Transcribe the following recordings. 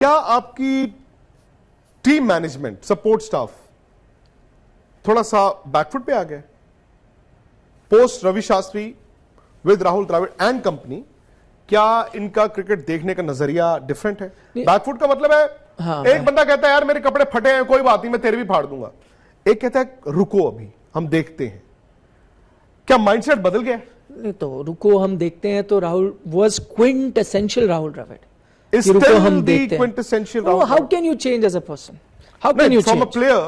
क्या आपकी team management, support staff थोड़ा सा बैकफुट पे आ गया post Ravi Shastri with Rahul Dravid and company? क्या इनका क्रिकेट देखने का नजरिया डिफरेंट है? बैकफुट का मतलब है एक बंदा कहता है यार मेरे कपड़े फटे हैं, कोई बात नहीं, मैं तेरे भी फाड़ दूंगा। एक कहता है रुको अभी हम देखते हैं। क्या माइंडसेट बदल गया? नहीं तो रुको हम देखते हैं तो Rahul was quintessential Rahul Dravid. Is still the quintessential Rahul. How can you change as a person? How can you from change? a player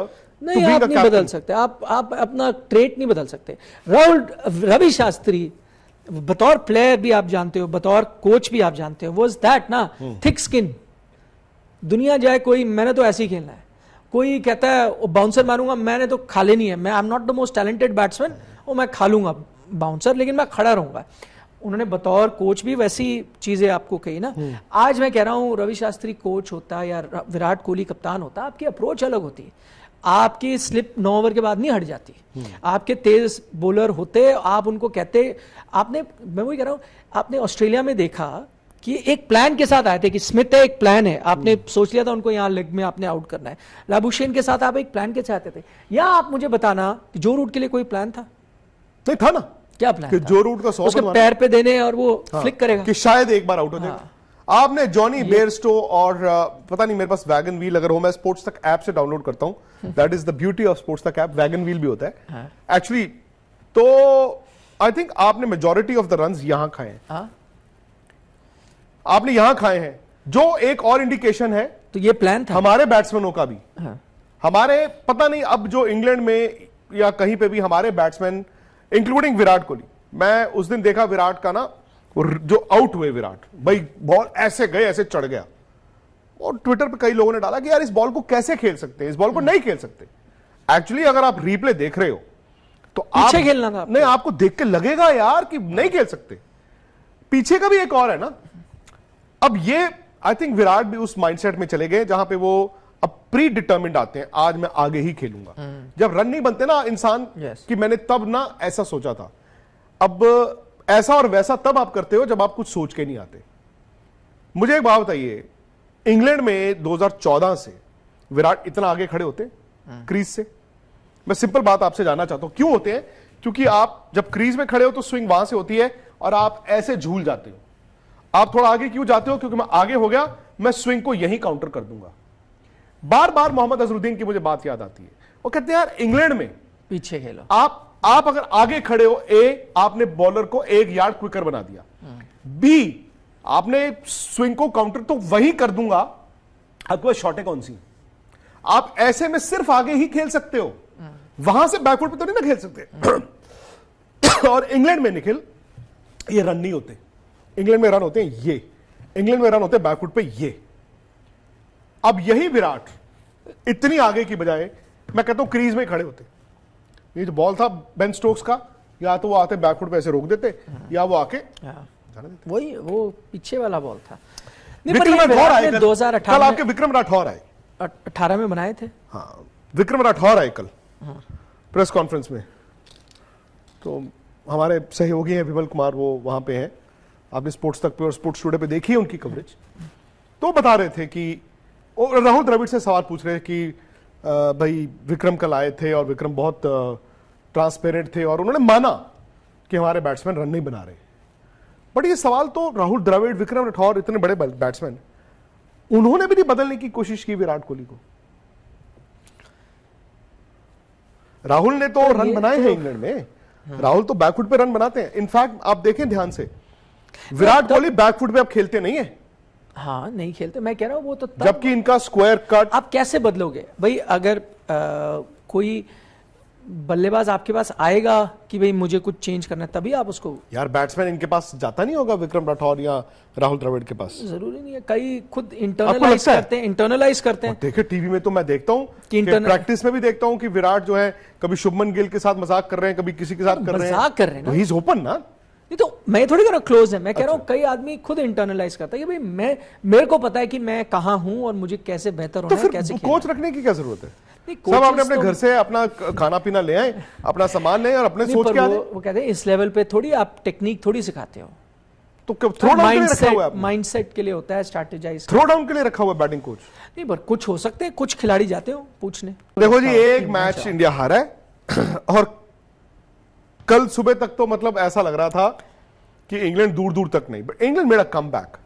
नहीं, आप नहीं बदल सकते, आप अपना ट्रेट नहीं बदल सकते। रवि शास्त्री बतौर प्लेयर भी आप जानते हो, बतौर कोच भी आप जानते हो, was that ना थिक स्किन। दुनिया जाए कोई मैंने तो ऐसे ही खेलना है, कोई कहता है बाउंसर मारूंगा, मैंने तो खा लेनी है, मैं I am not the most talented batsman और मैं खा लूंगा बाउंसर, लेकिन मैं खड़ा रहूंगा। उन्होंने बतौर कोच भी वैसी चीजें आपको कही ना। आज मैं कह रहा हूं रवि शास्त्री कोच होता या विराट कोहली कप्तान होता, आपकी अप्रोच अलग होती है, आपकी स्लिप 9 ओवर के बाद नहीं हट जाती। आपके तेज बॉलर होते, आप उनको कहते, आपने, मैं वही कह रहा हूं, आपने ऑस्ट्रेलिया में देखा कि एक प्लान के साथ आए थे कि स्मिथ है, एक प्लान है, आपने सोच लिया था उनको यहाँ लेग में आपने आउट करना है। लाबुशेन के साथ आप एक प्लान के साथ आते थे। या आप मुझे बताना कि जो रूट के लिए कोई प्लान था? नहीं था ना। क्या प्लान कि था? जो रूट का 100 उसके पैर पे देने और वो फ्लिक करेगा कि शायद एक बार आउट हो जाएगा। आपने जॉनी बेयरस्टो और पता नहीं, मेरे पास वैगन व्हील अगर हो, मैं स्पोर्ट्स तक ऐप से डाउनलोड करता हूं, that is the beauty of sports तक ऐप, वैगन व्हील भी होता है एक्चुअली। तो आई थिंक आपने मेजॉरिटी ऑफ द रन्स यहां खाए हैं, आपने यहां खाए हैं, जो एक और इंडिकेशन है। तो ये प्लान था हमारे बैट्समैनों का भी, हमारे पता नहीं अब जो इंग्लैंड में या कहीं पे भी हमारे बैट्समैन इंक्लूडिंग विराट कोहली, मैं उस दिन देखा विराट का ना, जो आउट हुए विराट भाई, बॉल ऐसे गए, ऐसे चढ़ गया, और ट्विटर पे कई लोगों ने डाला कि यार इस बॉल को कैसे खेल सकते हैं, इस बॉल को नहीं खेल सकते। एक्चुअली अगर आप रिप्ले देख रहे हो तो पीछे खेलना था नहीं, आपको देख के लगेगा यार कि नहीं खेल सकते। पीछे का भी एक और है ना। अब ये आई थिंक विराट भी उस माइंडसेट में चले गए जहां पे वो अब प्री डिटर्मिन्ड आते हैं, आज मैं आगे ही खेलूंगा। जब रन नहीं बनते ना इंसान कि मैंने तब ना ऐसा सोचा था। अब ऐसा और वैसा तब आप करते हो जब आप कुछ सोच के नहीं आते। मुझे एक बात बताइए, इंग्लैंड में 2014 से विराट इतना आगे खड़े होते क्रीज से? मैं सिंपल बात आपसे जानना चाहता हूं, क्यों होते हैं? क्योंकि आप जब क्रीज में खड़े हो तो स्विंग वहां से होती है और आप ऐसे झूल जाते हो। आप थोड़ा आगे क्यों जाते हो? क्योंकि मैं आगे हो गया, मैं स्विंग को यहीं काउंटर कर दूंगा। बार बार मोहम्मद अजहरुद्दीन की मुझे बात याद आती है, वो कहते हैं यार इंग्लैंड में पीछे खेलो, आप अगर आगे खड़े हो, ए आपने बॉलर को 1 यार्ड क्विकर बना दिया, बी आपने स्विंग को काउंटर तो वही कर दूंगा, आपके पास शॉटें कौन सी? आप ऐसे में सिर्फ आगे ही खेल सकते हो, वहां से बैकवर्ड पे तो नहीं ना खेल सकते। और इंग्लैंड में निखिल ये रन नहीं होते, इंग्लैंड में रन होते हैं ये, इंग्लैंड में रन होते हैं बैकवर्ड पे ये। अब यही विराट इतनी आगे की बजाय मैं कहता हूं क्रीज में खड़े होते, ये जो बॉल था बेन स्टोक्स का, या तो वो आते बैकफुट पे ऐसे रोक देते या वो आके वही वो पीछे वाला बॉल था। विक्रम राठौर आए 2018 कल, आपके विक्रम राठौर आए 18 में बनाए थे। हाँ, विक्रम राठौर आए कल प्रेस कॉन्फ्रेंस में, तो हमारे सहयोगी हैं विमल कुमार, वो वहां पे हैं, आपने स्पोर्ट्स तक पे और स्पोर्ट्स टुडे पे देखी है उनकी कवरेज। तो बता रहे थे कि राहुल द्रविड़ से सवाल पूछ रहे कि भाई विक्रम कल आए थे और विक्रम बहुत ट्रांसपेरेंट थे और उन्होंने माना कि हमारे बैट्समैन रन नहीं बना रहे। बट ये सवाल तो राहुल द्रविड़, विक्रम राठौर, इतने बड़े बैट्समैन, उन्होंने भी नहीं बदलने की कोशिश की विराट कोहली को। राहुल ने तो रन बनाए हैं इंग्लैंड में, राहुल तो बैकफुट पे रन बनाते हैं। इनफैक्ट आप देखें ध्यान से, विराट कोहली बैकफुट पे अब खेलते नहीं है। हाँ नहीं खेलते, मैं कह रहा हूं वो तो जबकि इनका स्क्वायर कट। आप कैसे बदलोगे भाई? अगर कोई बल्लेबाज आपके पास आएगा कि भाई मुझे कुछ चेंज करना है, तभी आप उसको। यार बैट्समैन इनके पास जाता नहीं होगा विक्रम राठौर या राहुल द्रविड़ के पास? जरूरी नहीं है, कई खुद इंटरनलाइज करते हैं। देखिए टीवी में तो मैं देखता हूं कि प्रैक्टिस में भी देखता हूं कि विराट जो है कभी शुभमन गिल के साथ मजाक कर रहे हैं, कभी किसी के साथ कर रहे हैं, ही इज ओपन ना। नहीं तो मैं थोड़ी कह रहा हूं क्लोज है, मैं कह रहा हूं कई आदमी खुद इंटरनलाइज करता है कि भाई मेरे को पता है कि मैं कहां हूं और मुझे कैसे बेहतर होना है, कैसे कोच रखने की क्या जरूरत है? सब आपने अपने घर से अपना खाना पीना ले आए, अपना सामान ले और अपने सोच के आए। वो कहते हैं इस लेवल पे थोड़ी आप टेक्निक थोड़ी सिखाते हो, तो थ्रो डाउन के लिए रखा हुआ है, माइंडसेट के लिए होता है, स्ट्रैटेजाइज। थ्रो डाउन के लिए रखा हुआ है बैटिंग कोच। नहीं पर कुछ हो सकते हैं, कुछ खिलाड़ी जाते हो पूछने। देखो जी, एक मैच इंडिया हारा है और कल सुबह तक तो मतलब ऐसा लग रहा था कि इंग्लैंड दूर दूर तक नहीं, but England made a come back.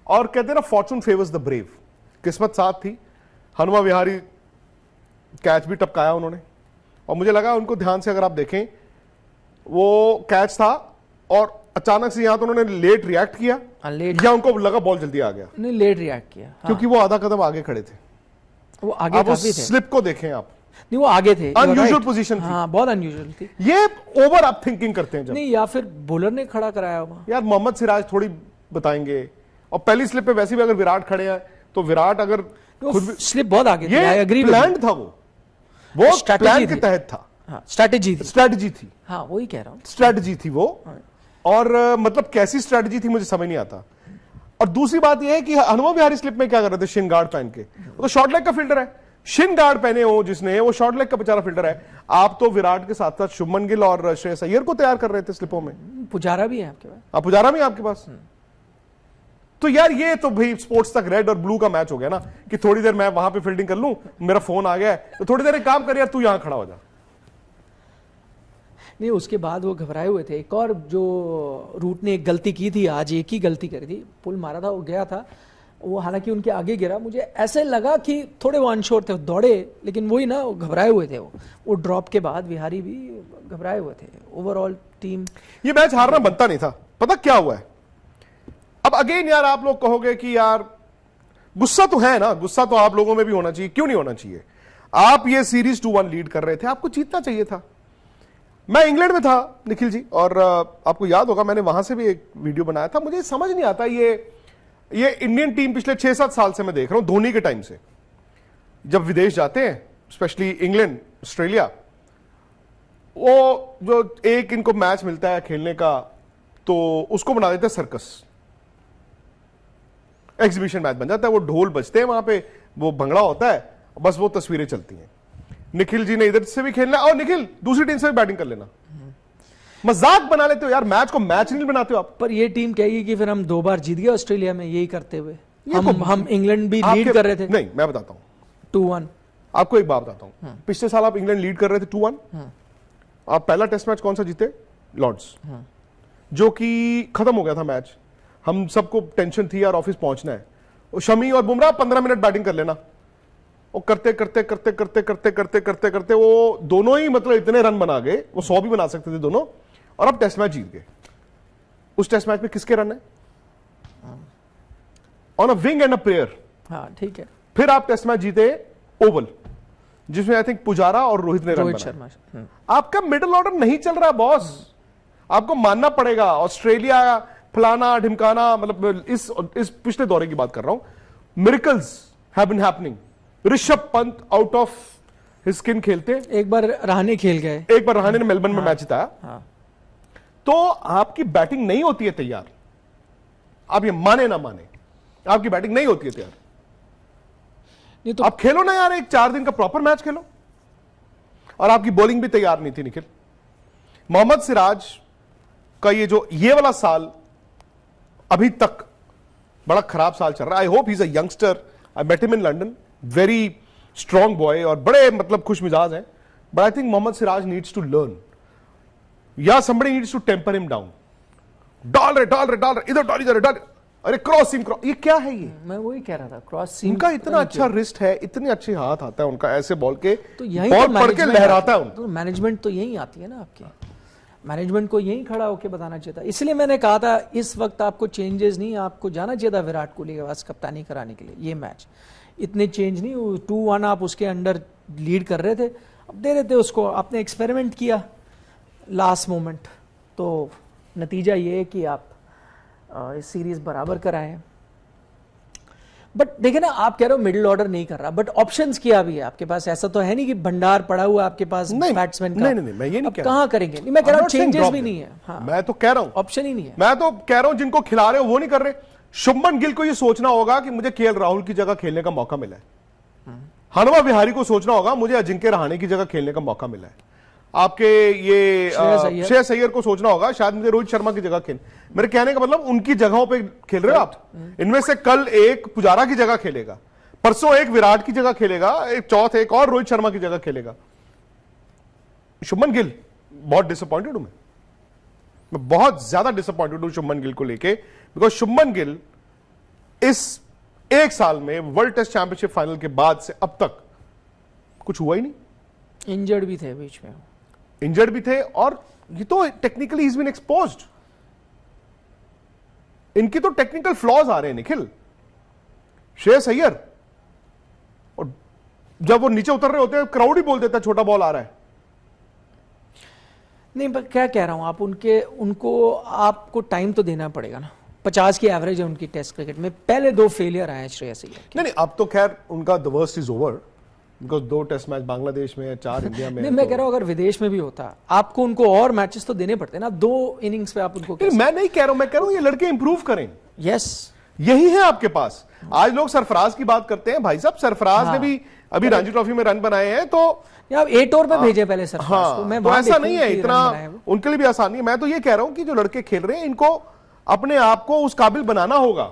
और कहते हैं ना, फॉर्चून फेवर्स द ब्रेव। किस्मत साथ थी, हनुमा विहारी कैच भी टपकाया उन्होंने, और मुझे लगा उनको ध्यान से अगर आप देखें, वो कैच था और अचानक से यहां तो उन्होंने लेट रिएक्ट किया, लेट या उनको लगा बॉल जल्दी आ गया, नहीं लेट रिएक्ट किया। हाँ। क्योंकि वो आधा कदम आगे खड़े थे। वो आगे आप काफी थे, स्लिप को देखें आप, नहीं वो आगे थे, अनयूजुअल पोजीशन थी। हाँ बहुत अनयूजुअल थी। ये ओवर आप थिंकिंग करते हैं जब, नहीं, या फिर बॉलर ने खड़ा कराया होगा यार मोहम्मद सिराज थोड़ी बताएंगे, और पहली स्लिप पे वैसे भी अगर विराट खड़े हैं तो विराट अगर खुद भी, स्लिप बहुत आगे थी, I ये agree with प्लान you। था, वो Strategy प्लान थी। के तहत था, हाँ स्ट्रैटेजी थी, स्ट्रेटजी थी, हाँ वही कह रहा हूँ। स्ट्रेटजी थी वो। और मतलब कैसी स्ट्रेटजी थी मुझे समझ नहीं आता। और दूसरी बात यह है कि हनुमा विहारी स्लिप में क्या कर रहे थे, शिन गार्ड पहन के, वो तो शॉर्ट लेग का फील्डर है, शिन गार्ड पहने हो जिसने, वो शॉर्ट लेग का बेचारा फील्डर है। आप तो विराट के साथ साथ शुभमन गिल और श्रेयस अय्यर को तैयार कर रहे थे स्लिपों में। पुजारा भी है आपके पास, आप पुजारा भी आपके पास। तो यार ये तो भाई स्पोर्ट्स तक रेड और ब्लू का मैच हो गया ना, कि थोड़ी देर मैं वहां पे फील्डिंग कर लूं, मेरा फोन आ गया है, तो थोड़ी देर एक काम कर यार, तू यहां खड़ा हो जा। नहीं उसके बाद वो घबराए हुए थे। एक और जो रूट ने एक गलती की थी आज, एक ही गलती करी थी, पुल मारा था, वो गया था, वो हालांकि उनके आगे गिरा, मुझे ऐसे लगा कि थोड़े वो अनश्योर थे, दौड़े, लेकिन वही ना, वो घबराए हुए थे। वो ड्रॉप के बाद विहारी भी घबराए हुए थे। ओवरऑल टीम, ये मैच हारना बनता नहीं था। पता क्या हुआ है, अब अगेन यार आप लोग कहोगे कि यार गुस्सा तो है ना, गुस्सा तो आप लोगों में भी होना चाहिए, क्यों नहीं होना चाहिए। आप ये सीरीज 2-1 लीड कर रहे थे, आपको जीतना चाहिए था। मैं इंग्लैंड में था निखिल जी, और आपको याद होगा मैंने वहां से भी एक वीडियो बनाया था। मुझे समझ नहीं आता, ये इंडियन टीम पिछले 6-7 साल से मैं देख रहा हूं, धोनी के टाइम से, जब विदेश जाते हैं, स्पेशली इंग्लैंड, ऑस्ट्रेलिया, वो जो एक इनको मैच मिलता है खेलने का, तो उसको बना देते हैं सर्कस, एग्जीबिशन मैच बन जाता है। वो ढोल बजते हैं वहां पे, वो भंगड़ा होता है, बस वो तस्वीरें चलती हैं। निखिल जी ने इधर से भी खेलना, और निखिल दूसरी टीम से भी बैटिंग कर लेना। मजाक बना लेते हो यार, मैच को मैच नहीं बनाते हो आप। पर ये टीम कहेगी कि फिर हम 2 बार जीत गए ऑस्ट्रेलिया में यही करते हुए। हम इंग्लैंड भी लीड कर रहे थे। नहीं, मैं बताता हूं 2-1। आपको एक बात बताता हूं, पिछले साल आप इंग्लैंड लीड कर रहे थे 2-1। आप पहला टेस्ट मैच कौन सा जीते, लॉर्ड्स, जो कि खत्म हो गया था मैच, हम सबको टेंशन थी यार, ऑफिस पहुंचना है। और शमी और बुमराह 15 मिनट बैटिंग कर लेना, और करते करते करते करते करते करते करते करते वो दोनों ही मतलब इतने रन बना गए, वो 100 भी बना सकते थे दोनों, और अब टेस्ट मैच जीत गए। उस टेस्ट मैच में किसके रन है, on a wing and a prayer. हाँ ठीक है। फिर आप टेस्ट मैच जीते ओवल, जिसमें आई थिंक पुजारा और रोहित ने रन रोहित बनाए। शर्मा। आपका मिडिल ऑर्डर नहीं चल रहा बॉस, आपको मानना पड़ेगा। ऑस्ट्रेलिया फलाना ढिमकाना, मतलब इस पिछले दौरे की बात कर रहा हूं, miracles have been happening. Rishabh Pant out of his skin खेलते, एक बार रहाणे खेल गए, एक बार रहाणे ने मेलबर्न में मैच जिताया। हाँ। तो आपकी बैटिंग नहीं होती है तैयार, आप ये माने ना माने, आपकी बैटिंग नहीं होती है तैयार। नहीं तो आप खेलो ना यार, एक 4 दिन का प्रॉपर मैच खेलो। और आपकी बॉलिंग भी तैयार नहीं थी निखिल। मोहम्मद सिराज का ये वाला साल अभी तक बड़ा खराब साल चल रहा है। I hope he is a youngster, I met him in London, very strong boy, और बड़े मतलब खुश मिजाज हैं। But I think Mohammed Siraj needs to learn, या somebody needs to temper him down। डाल रहे इधर डाल इधर डाल, अरे क्रॉस सीम, क्रॉस, ये क्या है ये? मैं वही कह रहा था, क्रॉस सीम। उनका इतना अच्छा रिस्ट है, इतने अच्छे हाथ आता है उनका, ऐसे बॉल के तो यही बॉल तो पड़ के लहराता है उनका। तो मैनेजमेंट तो यही आती है ना आपकी, मैनेजमेंट को यही खड़ा होकर बताना चाहिए था। इसलिए मैंने कहा था इस वक्त आपको चेंजेस नहीं, आपको जाना चाहिए था विराट कोहली के पास कप्तानी कराने के लिए। ये मैच इतने चेंज नहीं, 2-1 आप उसके अंडर लीड कर रहे थे, अब दे देते उसको। आपने एक्सपेरिमेंट किया लास्ट मोमेंट, तो नतीजा ये है कि आप इस सीरीज बराबर कराए हैं। बट देखे ना, आप कह रहे हो मिडिल ऑर्डर नहीं कर रहा, बट ऑप्शंस क्या भी है आपके पास। ऐसा तो है नहीं कि भंडार पड़ा हुआ आपके पास बैट्समैन का। नहीं, मैं ये नहीं कह रहा, कहां करेंगे। नहीं, मैं कह रहा हूं चेंजेस भी नहीं है। हाँ, मैं तो कह रहा हूं ऑप्शन ही नहीं है। मैं तो कह रहा हूं जिनको खिला रहे हो वो नहीं कर रहे। शुभमन गिल को ये सोचना होगा कि मुझे केएल राहुल की जगह खेलने का मौका मिला है। हनुमा विहारी को सोचना होगा मुझे अजिंक्य रहाणे की जगह खेलने का मौका मिला है। आपके ये श्रेयस अय्यर। श्रेयस अय्यर को सोचना होगा शायद मुझे रोहित शर्मा की जगह खेल। मेरे कहने का मतलब उनकी जगहों पे खेल रहे हो आप। इनमें से कल एक पुजारा की जगह खेलेगा, परसों एक विराट की जगह खेलेगा, एक चौथ एक और रोहित शर्मा की जगह खेलेगा। शुभमन गिल बहुत डिसअपॉइंटेड हूं मैं बहुत ज्यादा डिसअपॉइंटेड हूं शुभमन गिल को लेके, बिकॉज शुभमन गिल इस एक साल में वर्ल्ड टेस्ट चैंपियनशिप फाइनल के बाद से अब तक कुछ हुआ ही नहीं। इंजर्ड भी थे बीच में, इंजर्ड भी थे, और ये तो टेक्निकली इज बीन एक्सपोज्ड। इनकी तो टेक्निकल फ्लॉज आ रहे हैं निखिल। श्रेयस अय्यर, और जब वो नीचे उतर रहे होते हैं क्राउड ही बोल देता है छोटा बॉल आ रहा है। नहीं पर क्या कह रहा हूं, आप उनको आपको टाइम तो देना पड़ेगा ना। 50 की एवरेज है उनकी टेस्ट क्रिकेट में, पहले 2 फेलियर आए हैं श्रेयस अय्यर के। नहीं अब तो खैर उनका the worst is over, because 2 test match Bangladesh में, 4 इंडिया में। नहीं मैं कह रहा हूं अगर विदेश में भी होता आपको उनको और मैचेस तो देने पड़ते ना। 2 इनिंग्स पे आप उनको मैं नहीं कह रहा हूं, मैं कह रहा हूं ये लड़के इंप्रूव करें। यस यही है आपके पास। आज लोग सरफराज की बात करते हैं, भाई साहब सरफराज ने भी अभी रणजी ट्रॉफी में रन बनाए हैं, तो आप 8 ओवर पे भेजे पहले सरफराज को। मैं तो वहां ऐसा देखूं नहीं है कि इतना रन बनाए वो। उनके लिए भी आसान नहीं है। मैं तो ये कह रहा हूं कि जो लड़के खेल रहे हैं इनको अपने आप को उस काबिल बनाना होगा